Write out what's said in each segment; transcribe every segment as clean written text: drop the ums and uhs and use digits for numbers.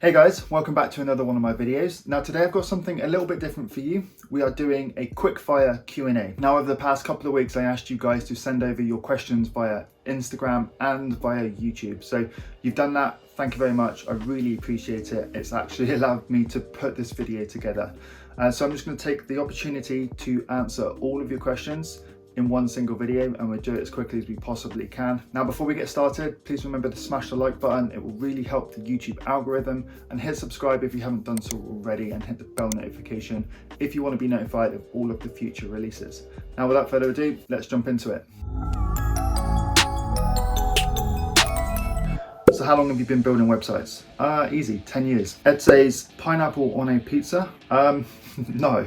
Hey guys, welcome back to another one of my videos. Now today I've got something a little bit different for you. We are doing a quick-fire Q&A. Now over the past couple of weeks I asked you guys to send over your questions via Instagram and via YouTube. So you've done that, thank you very much. I really appreciate it. It's actually allowed me to put this video together. So I'm just going to take the opportunity to answer all of your questions in one single video, and we'll do it as quickly as we possibly can. Now before we get started, please remember to smash the like button. It will really help the YouTube algorithm, and hit subscribe if you haven't done so already, and hit the bell notification if you want to be notified of all of the future releases. Now without further ado, let's jump into it. So how long have you been building websites? Easy, 10 years. Ed says, pineapple on a pizza? No,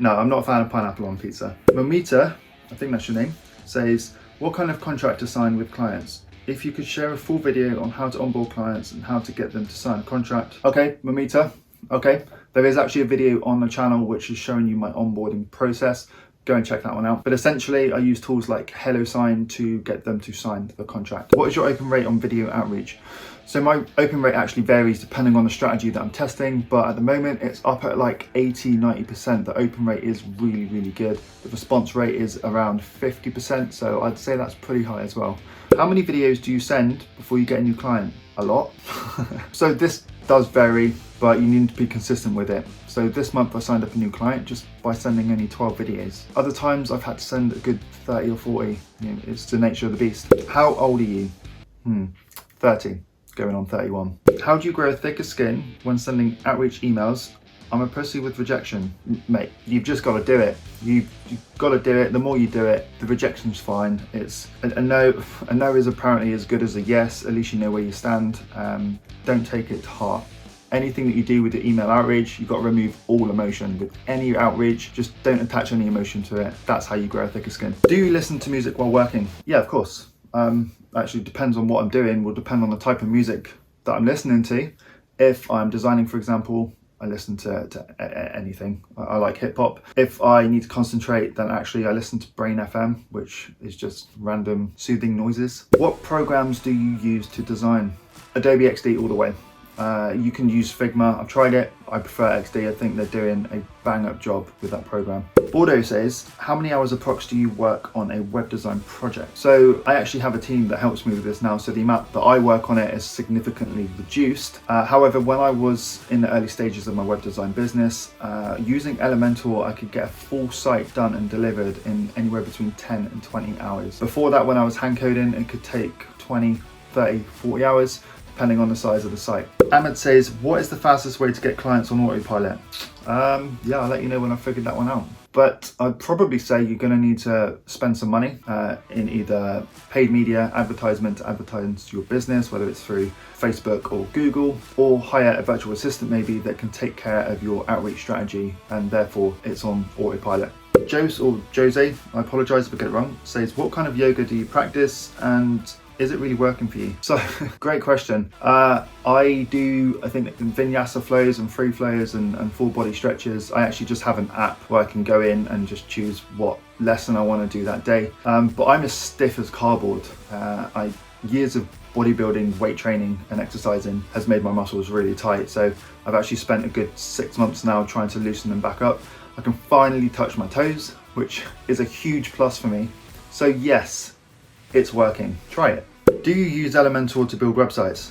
I'm not a fan of pineapple on pizza. Mamita, I think that's your name, says, what kind of contract to sign with clients? If you could share a full video on how to onboard clients and how to get them to sign a contract. Okay, Mamita, okay. There is actually a video on the channel which is showing you my onboarding process. Go and check that one out. But essentially I use tools like HelloSign to get them to sign the contract. What is your open rate on video outreach? So my open rate actually varies depending on the strategy that I'm testing, but at the moment it's up at like 80-90%. The open rate is really, really good. The response rate is around 50%, so I'd say that's pretty high as well. How many videos do you send before you get a new client? A lot. So this does vary, but you need to be consistent with it. So this month I signed up a new client just by sending only 12 videos. Other times I've had to send a good 30 or 40. You know, it's the nature of the beast. How old are you? 30. Going on 31. How do you grow a thicker skin when sending outreach emails? I'm a pussy with rejection. Mate, you've just got to do it. You've got to do it. The more you do it, the rejection's fine. It's a no is apparently as good as a yes. At least you know where you stand. Don't take it to heart. Anything that you do with the email outreach, you've got to remove all emotion. With any outreach, just don't attach any emotion to it. That's how you grow a thicker skin. Do you listen to music while working? Yeah, of course. Actually depends on what I'm doing, will depend on the type of music that I'm listening to. If I'm designing, for example, I listen to anything. I like hip hop. If I need to concentrate, then actually I listen to Brain FM, which is just random soothing noises. What programs do you use to design? Adobe XD all the way. You can use Figma. I've tried it. I prefer XD. I think they're doing a bang up job with that program. Bordeaux says, how many hours approx do you work on a web design project? So I actually have a team that helps me with this now. So the amount that I work on it is significantly reduced. However, when I was in the early stages of my web design business, using Elementor, I could get a full site done and delivered in anywhere between 10 and 20 hours. Before that, when I was hand coding, it could take 20, 30, 40 hours. Depending on the size of the site. Ahmed says, what is the fastest way to get clients on autopilot? Yeah, I'll let you know when I've figured that one out. But I'd probably say you're going to need to spend some money in either paid media advertisement to advertise your business, whether it's through Facebook or Google, or hire a virtual assistant maybe that can take care of your outreach strategy, and therefore it's on autopilot. Jose, or Jose, I apologize if I get it wrong, says, what kind of yoga do you practice, and is it really working for you? So, great question. I think vinyasa flows and free flows and full body stretches. I actually just have an app where I can go in and just choose what lesson I want to do that day. But I'm as stiff as cardboard. Years of bodybuilding, weight training and exercising has made my muscles really tight. So I've actually spent a good 6 months now trying to loosen them back up. I can finally touch my toes, which is a huge plus for me. So yes, it's working. Try it. Do you use Elementor to build websites?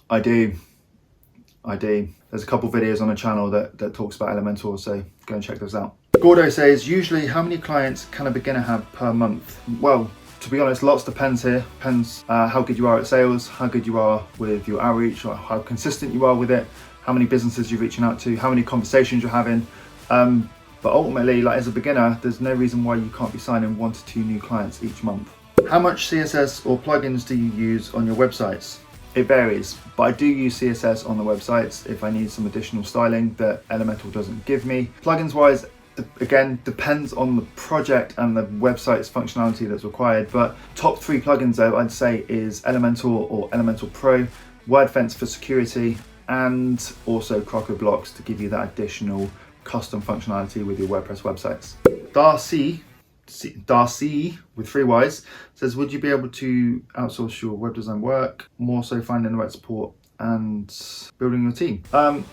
I do. There's a couple videos on the channel that talks about Elementor, so go and check those out. Gordo says, usually how many clients can a beginner have per month? Well, to be honest, lots depends here. Depends how good you are at sales, how good you are with your outreach, or how consistent you are with it, how many businesses you're reaching out to, how many conversations you're having. But ultimately, like as a beginner, there's no reason why you can't be signing 1 to 2 new clients each month. How much CSS or plugins do you use on your websites? It varies, but I do use CSS on the websites if I need some additional styling that Elementor doesn't give me. Plugins wise, again, depends on the project and the website's functionality that's required, but top 3 plugins though I'd say is Elementor or Elementor Pro, WordFence for security, and also Croco Blocks to give you that additional custom functionality with your WordPress websites. Darcy with 3 Ys says, would you be able to outsource your web design work, more so finding the right support and building your team.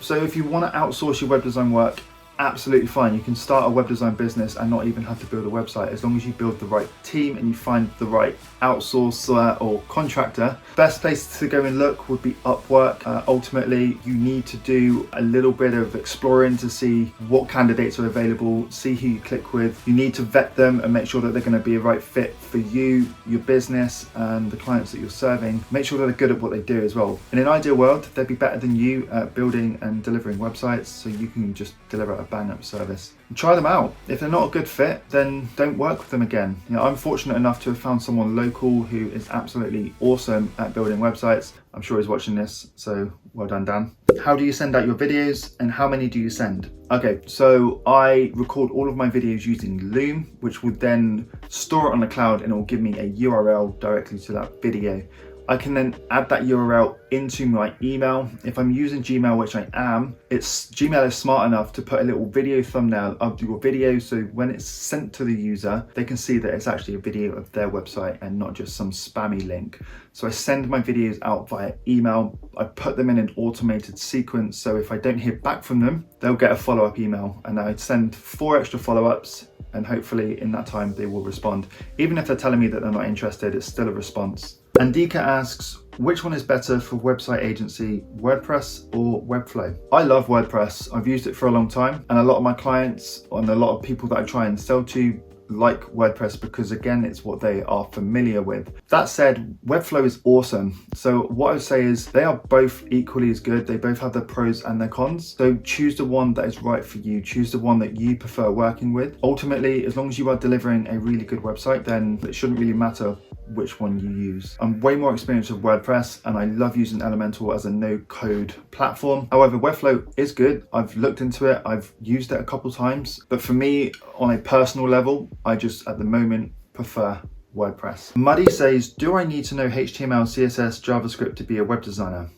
So if you want to outsource your web design work, absolutely fine. You can start a web design business and not even have to build a website, as long as you build the right team and you find the right outsourcer or contractor. Best place to go and look would be Upwork. Ultimately, you need to do a little bit of exploring to see what candidates are available, see who you click with. You need to vet them and make sure that they're going to be a right fit for you, your business, and the clients that you're serving. Make sure that they're good at what they do as well. In an ideal world, they'd be better than you at building and delivering websites, so you can just deliver a bang-up service. And try them out. If they're not a good fit, then don't work with them again. You know, I'm fortunate enough to have found someone local who is absolutely awesome at building websites. I'm sure he's watching this, so well done, Dan. How do you send out your videos, and how many do you send? Okay, so I record all of my videos using Loom, which would then store it on the cloud, and it will give me a URL directly to that video. I can then add that URL into my email. If I'm using Gmail, which I am, Gmail is smart enough to put a little video thumbnail of your video, so when it's sent to the user, they can see that it's actually a video of their website and not just some spammy link. So I send my videos out via email. I put them in an automated sequence, so if I don't hear back from them, they'll get a follow-up email, and I send 4 extra follow-ups, and hopefully in that time they will respond. Even if they're telling me that they're not interested, it's still a response. Andika asks, which one is better for website agency, WordPress or Webflow? I love WordPress. I've used it for a long time, and a lot of my clients and a lot of people that I try and sell to like WordPress because, again, it's what they are familiar with. That said, Webflow is awesome. So what I would say is they are both equally as good. They both have their pros and their cons. So choose the one that is right for you. Choose the one that you prefer working with. Ultimately, as long as you are delivering a really good website, then it shouldn't really matter which one you use. I'm way more experienced with WordPress, and I love using Elementor as a no-code platform. However, Webflow is good. I've looked into it. I've used it a couple times, but for me, on a personal level, I just at the moment prefer WordPress. Muddy says, do I need to know HTML, CSS, JavaScript to be a web designer?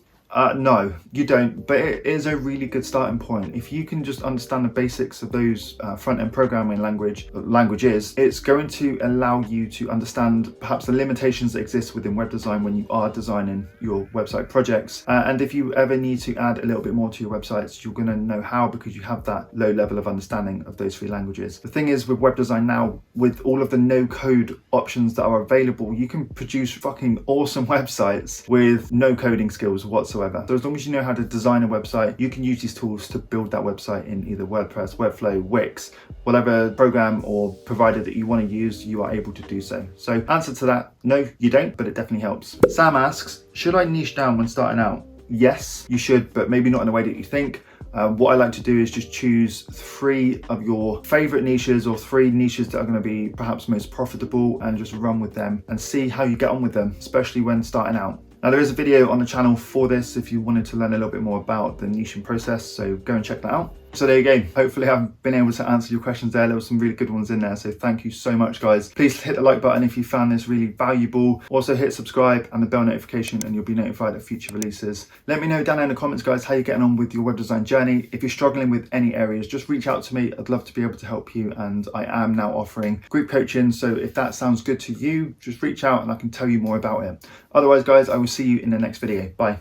No, you don't, but it is a really good starting point. If you can just understand the basics of those front-end programming languages, it's going to allow you to understand perhaps the limitations that exist within web design when you are designing your website projects. And if you ever need to add a little bit more to your websites, you're going to know how, because you have that low level of understanding of those 3 languages. The thing is with web design now, with all of the no-code options that are available, you can produce fucking awesome websites with no coding skills whatsoever. So as long as you know how to design a website, you can use these tools to build that website in either WordPress, Webflow, Wix, whatever program or provider that you want to use, you are able to do so. So answer to that, no, you don't, but it definitely helps. Sam asks, should I niche down when starting out? Yes, you should, but maybe not in the way that you think. What I like to do is just choose 3 of your favorite niches, or 3 niches that are going to be perhaps most profitable, and just run with them and see how you get on with them, especially when starting out. Now, there is a video on the channel for this if you wanted to learn a little bit more about the niching process, so go and check that out. So there you go. Hopefully I've been able to answer your questions there. There were some really good ones in there, so thank you so much, guys. Please hit the like button if you found this really valuable. Also hit subscribe and the bell notification, and you'll be notified of future releases. Let me know down in the comments, guys, how you're getting on with your web design journey. If you're struggling with any areas, just reach out to me. I'd love to be able to help you, and I am now offering group coaching, so if that sounds good to you, just reach out and I can tell you more about it. Otherwise, guys, I will see you in the next video. Bye.